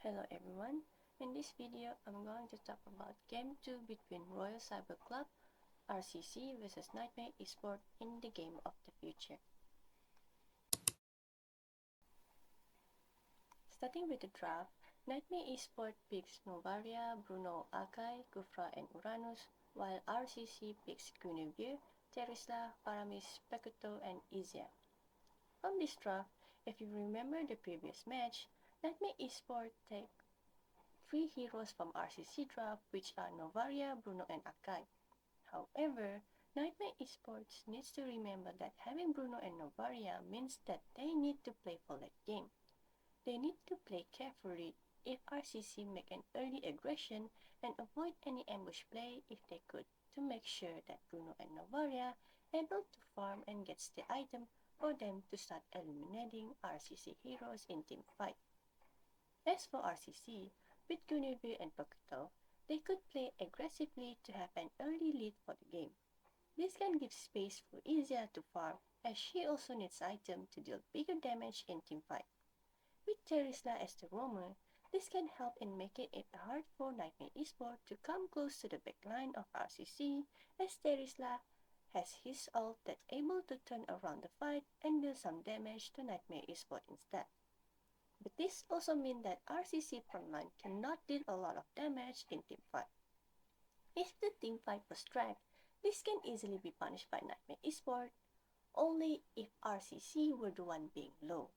Hello everyone, in this video I'm going to talk about Game 2 between Royal Cyber Club RCC vs Niightmare Esport in the Game of the Future. Starting with the draft, Niightmare Esport picks Novaria, Bruno, Akai, Kufra and Uranus, while RCC picks Guinevere, Terisla, Paramis, Pekuto and Izia. From this draft, if you remember the previous match, Niightmare Esport take 3 heroes from RCC draft, which are Novaria, Bruno and Akai. However, Niightmare Esports needs to remember that having Bruno and Novaria means that they need to play for late game. They need to play carefully if RCC make an early aggression and avoid any ambush play if they could, to make sure that Bruno and Novaria able to farm and gets the item for them to start eliminating RCC heroes in team fight. As for RCC, with Guinevere and Pokito, they could play aggressively to have an early lead for the game. This can give space for Izia to farm, as she also needs items to deal bigger damage in teamfight. With Terisla as the roamer, this can help in making it hard for Niightmare Esport to come close to the backline of RCC, as Terisla has his ult that's able to turn around the fight and deal some damage to Niightmare Esport instead. But this also means that RCC frontline cannot deal a lot of damage in teamfight. If the teamfight was dragged, this can easily be punished by Niightmare Esport, only if RCC were the one being low.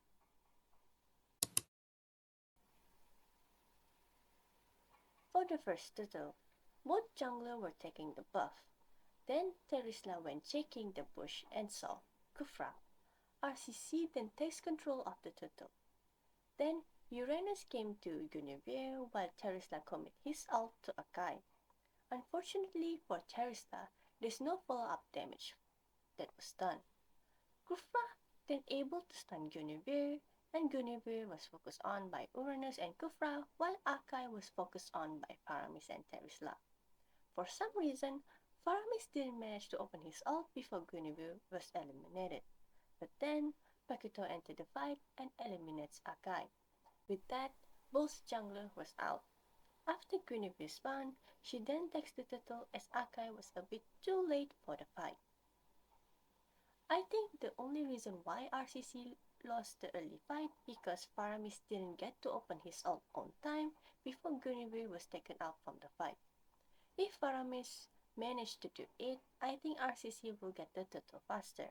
For the first turtle, both jungler were taking the buff. Then Terisla went checking the bush and saw Kufra. RCC then takes control of the turtle. Then Uranus came to Guinevere while Terisla commit his ult to Akai. Unfortunately for Terisla, there's no follow-up damage that was done. Kufra then able to stun Guinevere, and Guinevere was focused on by Uranus and Kufra, while Akai was focused on by Paramis and Terisla. For some reason, Paramis didn't manage to open his ult before Guinevere was eliminated. But then, Paquito entered the fight and eliminates Akai. With that, both jungler was out. After Guinevere spawned, she then takes the turtle as Akai was a bit too late for the fight. I think the only reason why RCC lost the early fight because Paramis didn't get to open his ult on time before Guinevere was taken out from the fight. If Paramis managed to do it, I think RCC will get the turtle faster.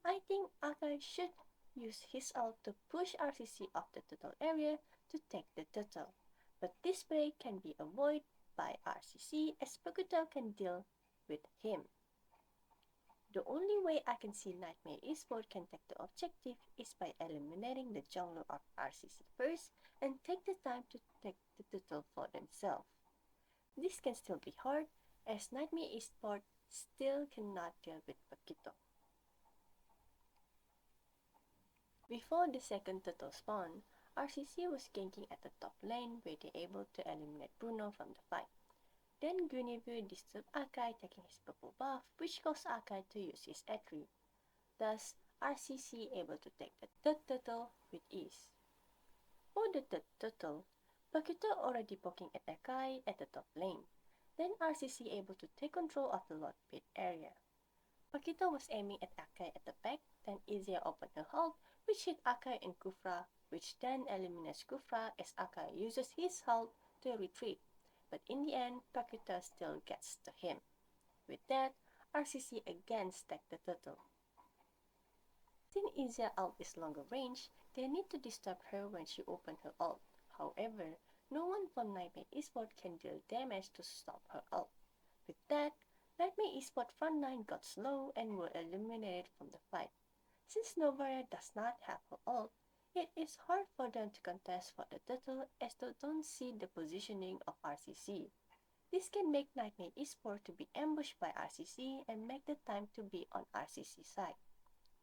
I think Akai should use his ult to push RCC off the turtle area to take the turtle, but this play can be avoided by RCC as Pakuto can deal with him. The only way I can see Niightmare Esport can take the objective is by eliminating the jungler of RCC first and take the time to take the turtle for themselves. This can still be hard as Niightmare Esport still cannot deal with Paquito. Before the second turtle spawn, RCC was ganking at the top lane where they able to eliminate Bruno from the fight. Then Guinevere disturbed Akai taking his purple buff, which caused Akai to use his attribute. Thus, RCC able to take the third turtle with ease. For the third turtle, Paquito already poking at Akai at the top lane. Then RCC able to take control of the Lord Pit area. Paquito was aiming at Akai at the back, then Izia opened her ult, which hit Akai and Kufra, which then eliminates Kufra as Akai uses his ult to retreat. But in the end, Paquito still gets to him. With that, RCC again stacked the turtle. Since Izia ult is longer range, they need to disturb her when she opens her ult. However, no one from Niightmare Esport can deal damage to stop her ult. With that, Niightmare Esport frontline got slow and were eliminated from the fight. Since Novaria does not have her ult, it is hard for them to contest for the turtle as they don't see the positioning of RCC. This can make Niightmare Esport to be ambushed by RCC and make the time to be on RCC side.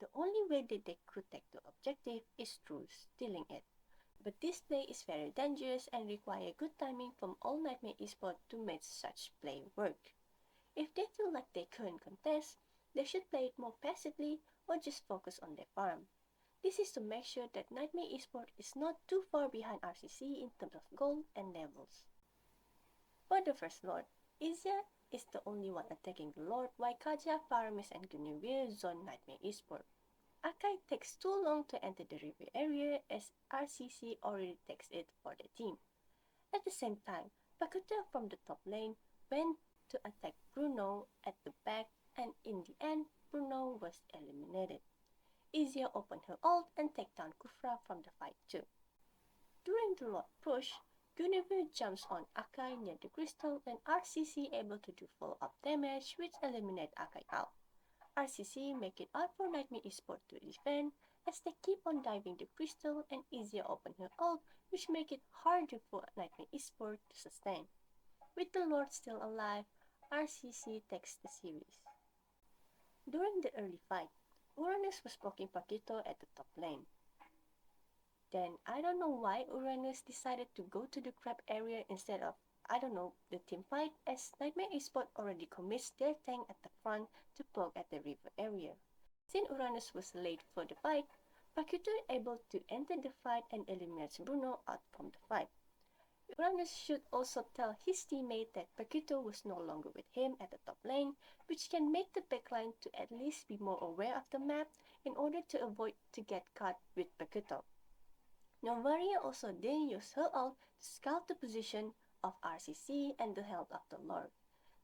The only way that they could take the objective is through stealing it. But this play is very dangerous and require good timing from all Niightmare Esport to make such play work. If they feel like they couldn't contest, they should play it more passively or just focus on their farm. This is to make sure that Nightmare Esport is not too far behind RCC in terms of gold and levels. For the first Lord, Izia is the only one attacking the Lord while Kaja, Paramis and Guinevere zone Nightmare Esport. Akai takes too long to enter the river area as RCC already takes it for the team. At the same time, Pakuta from the top lane went to attack Bruno at the back and in the end, Bruno was eliminated. Izia opened her ult and take down Kufra from the fight too. During the Lord push, Guinevere jumps on Akai near the crystal and RCC able to do follow-up damage which eliminate Akai out. RCC make it hard for Nightmare Esport to defend as they keep on diving the crystal and Izia open her ult which make it harder for Nightmare Esport to sustain. With the Lord still alive, RCC takes the series. During the early fight, Uranus was poking Paquito at the top lane. Then I don't know why Uranus decided to go to the crab area instead of, the team fight as Nightmare Esport already commits their tank at the front to poke at the river area. Since Uranus was late for the fight, Paquito able to enter the fight and eliminates Bruno out from the fight. Uranus should also tell his teammate that Paquito was no longer with him at the top lane, which can make the backline to at least be more aware of the map in order to avoid to get caught with Paquito. Novaria also then used her ult to scout the position of RCC and the health of the Lord.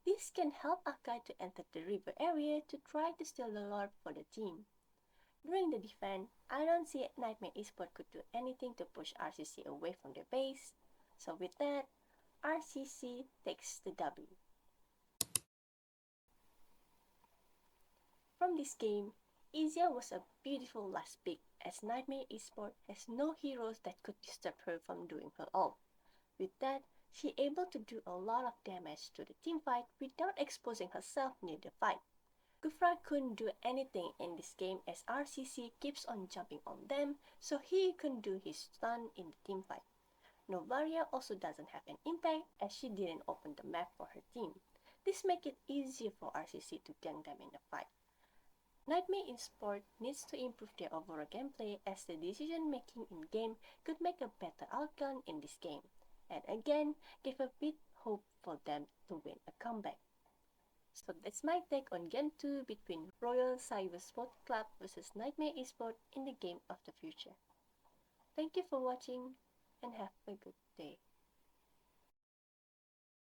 This can help Akai to enter the river area to try to steal the Lord for the team. During the defense, I don't see Nightmare Esport could do anything to push RCC away from their base. So with that, RCC takes the W. From this game, Izia was a beautiful last pick as Nightmare Esport has no heroes that could disturb her from doing her ult. With that, she able to do a lot of damage to the teamfight without exposing herself near the fight. Kufra couldn't do anything in this game as RCC keeps on jumping on them, so he couldn't do his stun in the teamfight. Novaria also doesn't have an impact as she didn't open the map for her team. This makes it easier for RCC to gank them in the fight. Nightmare Esport needs to improve their overall gameplay as the decision making in game could make a better outcome in this game, and again give a bit hope for them to win a comeback. So that's my take on Game 2 between Royal Cybersports Club vs Nightmare Esport in the game of the future. Thank you for watching and have a good day.